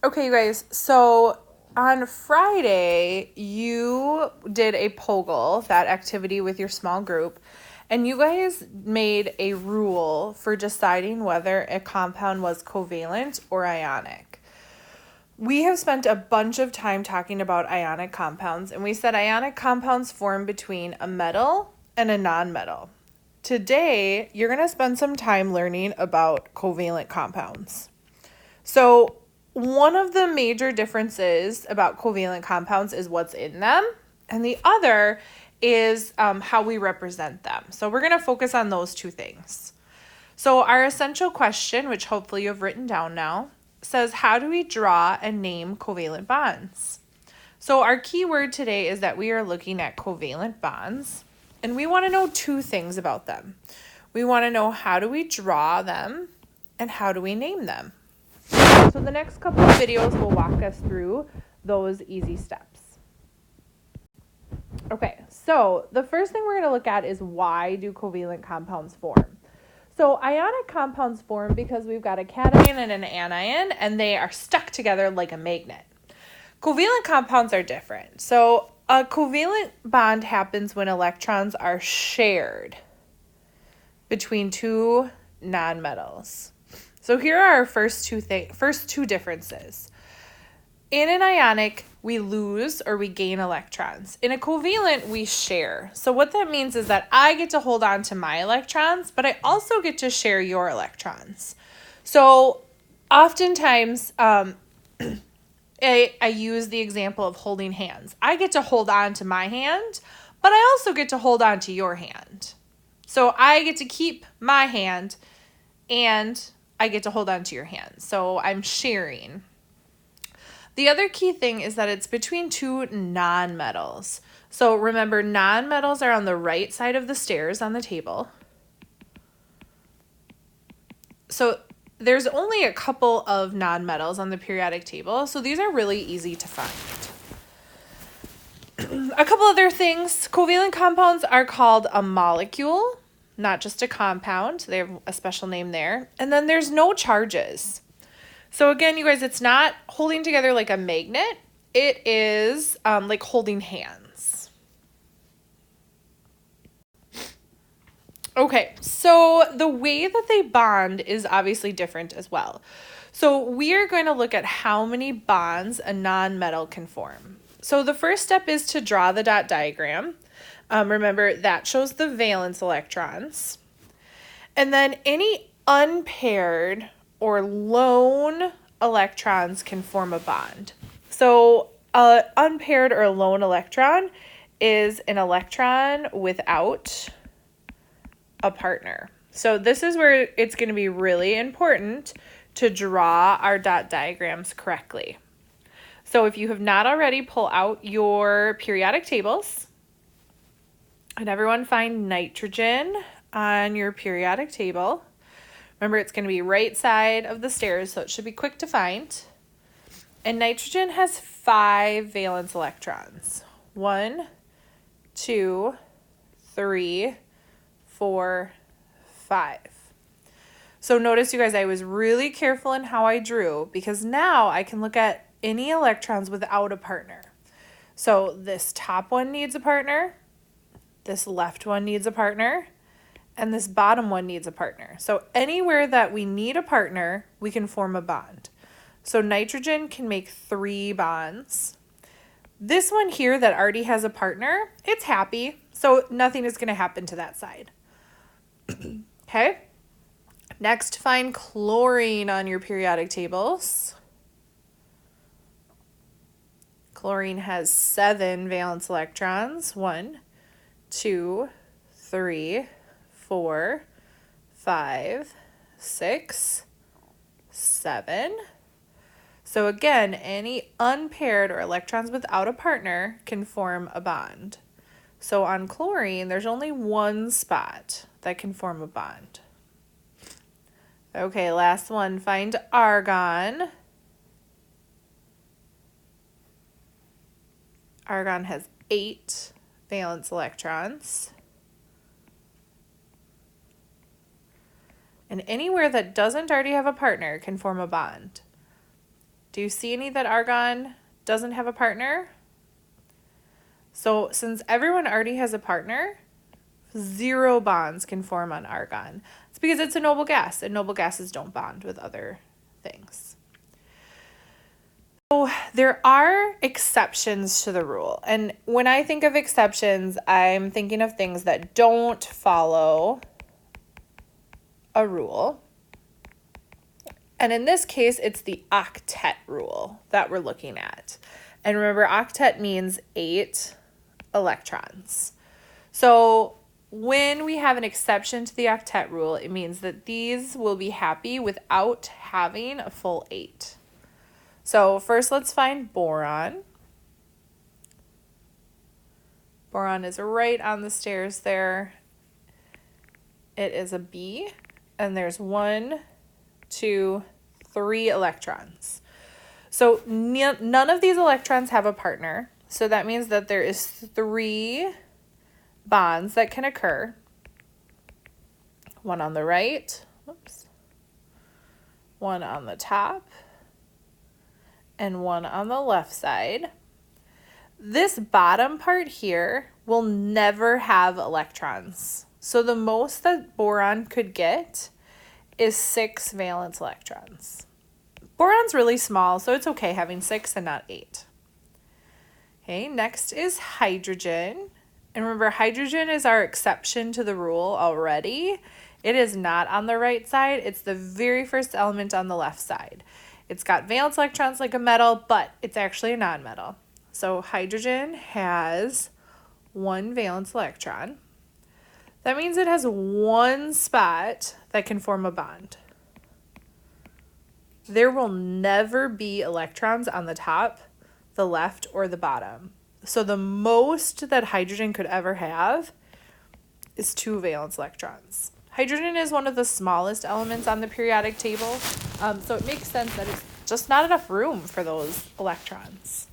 Okay, you guys, so on Friday, you did a POGL, that activity with your small group, and you guys made a rule for deciding whether a compound was covalent or ionic. We have spent a bunch of time talking about ionic compounds, and we said ionic compounds form between a metal and a nonmetal. Today, you're going to spend some time learning about covalent compounds. So, one of the major differences about covalent compounds is what's in them, and the other is how we represent them. So, we're going to focus on those two things. So, our essential question, which hopefully you have written down now, says, how do we draw and name covalent bonds? So, our key word today is that we are looking at covalent bonds, and we want to know two things about them. We want to know how do we draw them, and how do we name them? So the next couple of videos will walk us through those easy steps. Okay, so the first thing we're going to look at is why do covalent compounds form? So ionic compounds form because we've got a cation and an anion, and they are stuck together like a magnet. Covalent compounds are different. So a covalent bond happens when electrons are shared between two nonmetals. So here are our first two differences. In an ionic, we lose or we gain electrons. In a covalent, we share. So what that means is that I get to hold on to my electrons, but I also get to share your electrons. So oftentimes, I use the example of holding hands. I get to hold on to my hand, but I also get to hold on to your hand. So I get to keep my hand and I get to hold on to your hand. So I'm sharing. The other key thing is that it's between two nonmetals. So remember, nonmetals are on the right side of the stairs on the table. So there's only a couple of nonmetals on the periodic table, so these are really easy to find. A couple other things. Covalent compounds are called a molecule, not just a compound. They have a special name there. And then there's no charges. So again, you guys, it's not holding together like a magnet. It is like holding hands. Okay, so the way that they bond is obviously different as well. So we are going to look at how many bonds a nonmetal can form. So the first step is to draw the dot diagram. Remember, that shows the valence electrons. And then any unpaired or lone electrons can form a bond. So an unpaired or lone electron is an electron without a partner. So this is where it's going to be really important to draw our dot diagrams correctly. So if you have not already, pull out your periodic tables. And everyone find nitrogen on your periodic table. Remember, it's going to be right side of the stairs, so it should be quick to find. And nitrogen has 5 valence electrons. 1, 2, 3, 4, 5. So notice, you guys, I was really careful in how I drew because now I can look at any electrons without a partner. So this top one needs a partner, this left one needs a partner, and this bottom one needs a partner. So anywhere that we need a partner, we can form a bond. So nitrogen can make 3 bonds. This one here that already has a partner, it's happy, so nothing is going to happen to that side. Okay? Next, find chlorine on your periodic tables. Chlorine has 7 valence electrons. 1, 2, 3, 4, 5, 6, 7. So again, any unpaired or electrons without a partner can form a bond. So on chlorine, there's only one spot that can form a bond. Okay, last one, find argon. Argon has 8 valence electrons. And anywhere that doesn't already have a partner can form a bond. Do you see any that argon doesn't have a partner? So since everyone already has a partner, 0 bonds can form on argon. It's because it's a noble gas, and noble gases don't bond with other things. So there are exceptions to the rule. And when I think of exceptions, I'm thinking of things that don't follow a rule. And in this case, it's the octet rule that we're looking at. And remember, octet means 8 electrons. So when we have an exception to the octet rule, it means that these will be happy without having a full 8. So first let's find boron. Boron is right on the stairs there. It is a B, and there's 1, 2, 3 electrons. So none of these electrons have a partner. So that means that there is 3 bonds that can occur. One on the right, one on the top, and one on the left side. This bottom part here will never have electrons. So the most that boron could get is 6 valence electrons. Boron's really small, so it's okay having 6 and not 8. Okay, next is hydrogen. And remember, hydrogen is our exception to the rule already. It is not on the right side. It's the very first element on the left side. It's got valence electrons like a metal, but it's actually a nonmetal. So hydrogen has 1 valence electron. That means it has 1 spot that can form a bond. There will never be electrons on the top, the left, or the bottom. So the most that hydrogen could ever have is 2 valence electrons. Hydrogen is one of the smallest elements on the periodic table, so it makes sense that it's just not enough room for those electrons.